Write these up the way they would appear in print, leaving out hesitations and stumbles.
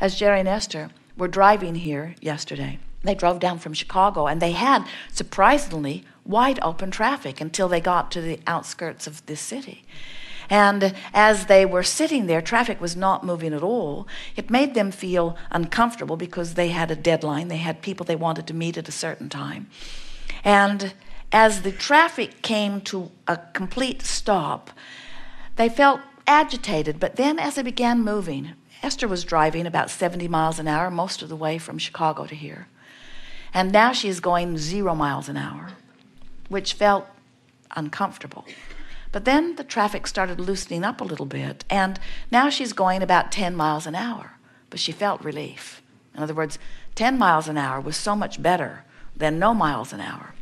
as Jerry and Esther were driving here yesterday, they drove down from Chicago, and they had surprisingly wide open traffic until they got to the outskirts of this city. And as they were sitting there, traffic was not moving at all. It made them feel uncomfortable because they had a deadline. They had people they wanted to meet at a certain time. And as the traffic came to a complete stop, they felt agitated. But then as they began moving, Esther was driving about 70 miles an hour most of the way from Chicago to here. And now she is going 0 miles an hour, which felt uncomfortable. But then the traffic started loosening up a little bit, and now she's going about 10 miles an hour, but she felt relief. In other words, 10 miles an hour was so much better than no miles an hour.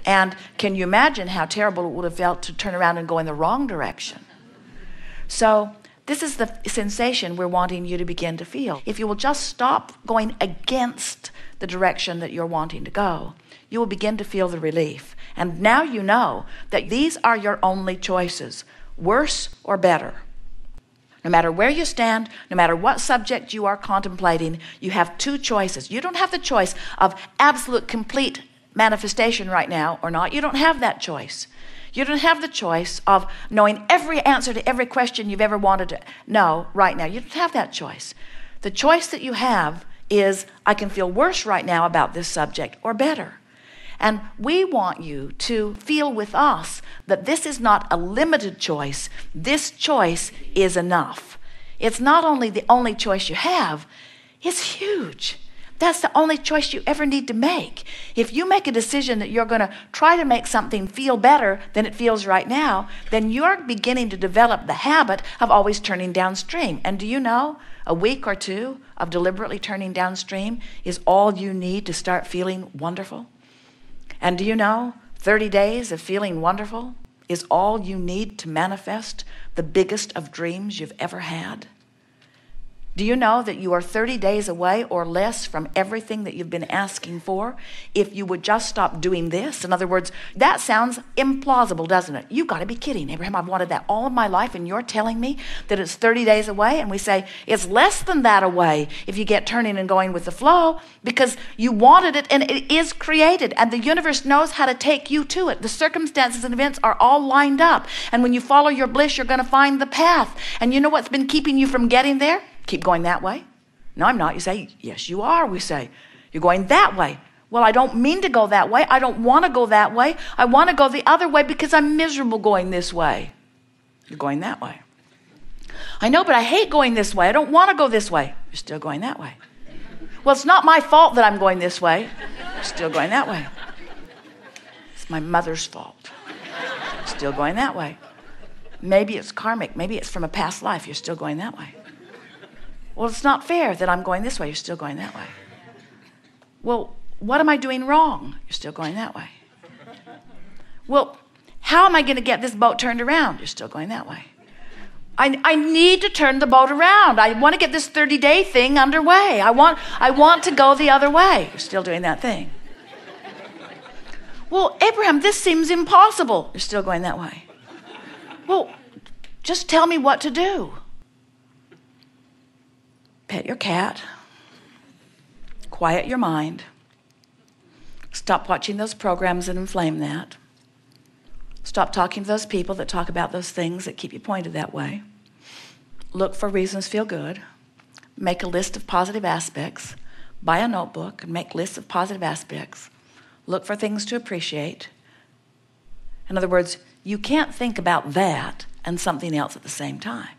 And can you imagine how terrible it would have felt to turn around and go in the wrong direction? So this is the sensation we're wanting you to begin to feel. If you will just stop going against the direction that you're wanting to go, you will begin to feel the relief. And now you know that these are your only choices, worse or better. No matter where you stand, no matter what subject you are contemplating, you have two choices. You don't have the choice of absolute, complete manifestation right now or not. You don't have that choice. You don't have the choice of knowing every answer to every question you've ever wanted to know right now. You don't have that choice. The choice that you have is, I can feel worse right now about this subject or better. And we want you to feel with us that this is not a limited choice. This choice is enough. It's not only the only choice you have, it's huge. That's the only choice you ever need to make. If you make a decision that you're going to try to make something feel better than it feels right now, then you're beginning to develop the habit of always turning downstream. And do you know, a week or two of deliberately turning downstream is all you need to start feeling wonderful? And do you know, 30 days of feeling wonderful is all you need to manifest the biggest of dreams you've ever had? Do you know that you are 30 days away or less from everything that you've been asking for if you would just stop doing this? In other words, that sounds implausible, doesn't it? You've got to be kidding, Abraham. I've wanted that all of my life, and you're telling me that it's 30 days away? And we say, it's less than that away if you get turning and going with the flow, because you wanted it and it is created, and the universe knows how to take you to it. The circumstances and events are all lined up, and when you follow your bliss, you're going to find the path. And you know what's been keeping you from getting there? Keep going that way? No, I'm not. You say, yes, you are. We say, you're going that way. Well, I don't mean to go that way. I don't want to go that way. I want to go the other way because I'm miserable going this way. You're going that way. I know, but I hate going this way. I don't want to go this way. You're still going that way. Well, it's not my fault that I'm going this way. You're still going that way. It's my mother's fault. Still going that way. Maybe it's karmic. Maybe it's from a past life. You're still going that way. Well, it's not fair that I'm going this way. You're still going that way. Well, what am I doing wrong? You're still going that way. Well, how am I going to get this boat turned around? You're still going that way. I need to turn the boat around. I want to get this 30-day thing underway. I want to go the other way. You're still doing that thing. Well, Abraham, this seems impossible. You're still going that way. Well, just tell me what to do. Pet your cat. Quiet your mind. Stop watching those programs that inflame that. Stop talking to those people that talk about those things that keep you pointed that way. Look for reasons to feel good. Make a list of positive aspects. Buy a notebook and make lists of positive aspects. Look for things to appreciate. In other words, you can't think about that and something else at the same time.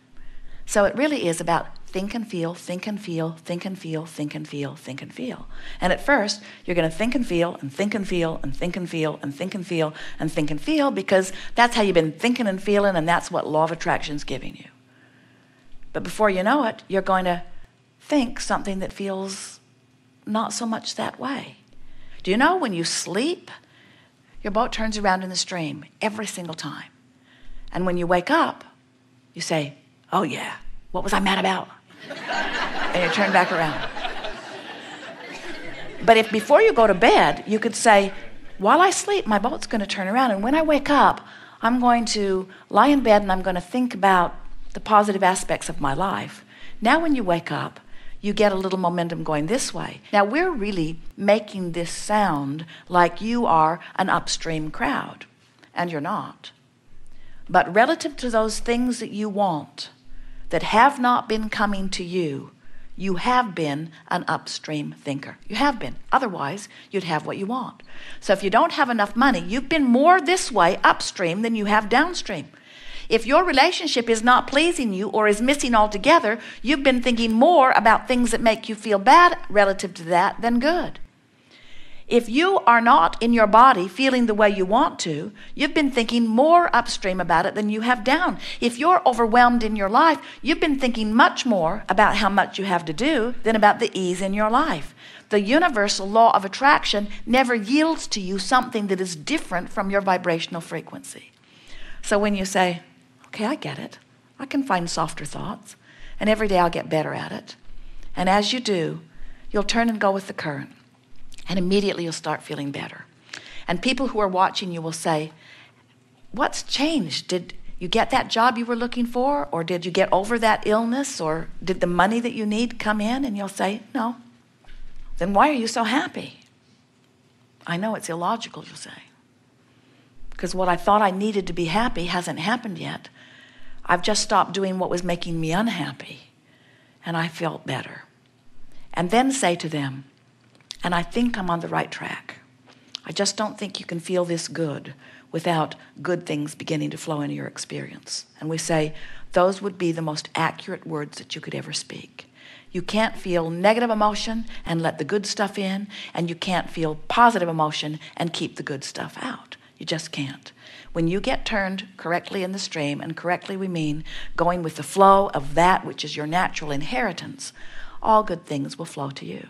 So it really is about think and feel, think and feel, think and feel, think and feel, think and feel. And at first, you're going to think and feel and think and feel and think and feel and think and feel and think and feel, because that's how you've been thinking and feeling, and that's what law of attraction's giving you. But before you know it, you're going to think something that feels not so much that way. Do you know when you sleep, your boat turns around in the stream every single time. And when you wake up, you say, oh yeah, what was I mad about? And you turn back around. But if before you go to bed, you could say, while I sleep, my boat's going to turn around. And when I wake up, I'm going to lie in bed and I'm going to think about the positive aspects of my life. Now when you wake up, you get a little momentum going this way. Now, we're really making this sound like you are an upstream crowd, and you're not. But relative to those things that you want that have not been coming to you, you have been an upstream thinker. You have been. Otherwise, you'd have what you want. So if you don't have enough money, you've been more this way upstream than you have downstream. If your relationship is not pleasing you or is missing altogether, you've been thinking more about things that make you feel bad relative to that than good. If you are not in your body feeling the way you want to, you've been thinking more upstream about it than you have down. If you're overwhelmed in your life, you've been thinking much more about how much you have to do than about the ease in your life. The universal law of attraction never yields to you something that is different from your vibrational frequency. So when you say, okay, I get it. I can find softer thoughts, and every day I'll get better at it. And as you do, you'll turn and go with the current. And immediately you'll start feeling better. And people who are watching you will say, what's changed? Did you get that job you were looking for? Or did you get over that illness? Or did the money that you need come in? And you'll say, no. Then why are you so happy? I know it's illogical, you'll say. Because what I thought I needed to be happy hasn't happened yet. I've just stopped doing what was making me unhappy. And I felt better. And then say to them, and I think I'm on the right track. I just don't think you can feel this good without good things beginning to flow into your experience. And we say, those would be the most accurate words that you could ever speak. You can't feel negative emotion and let the good stuff in, and you can't feel positive emotion and keep the good stuff out. You just can't. When you get turned correctly in the stream, and correctly we mean going with the flow of that which is your natural inheritance, all good things will flow to you.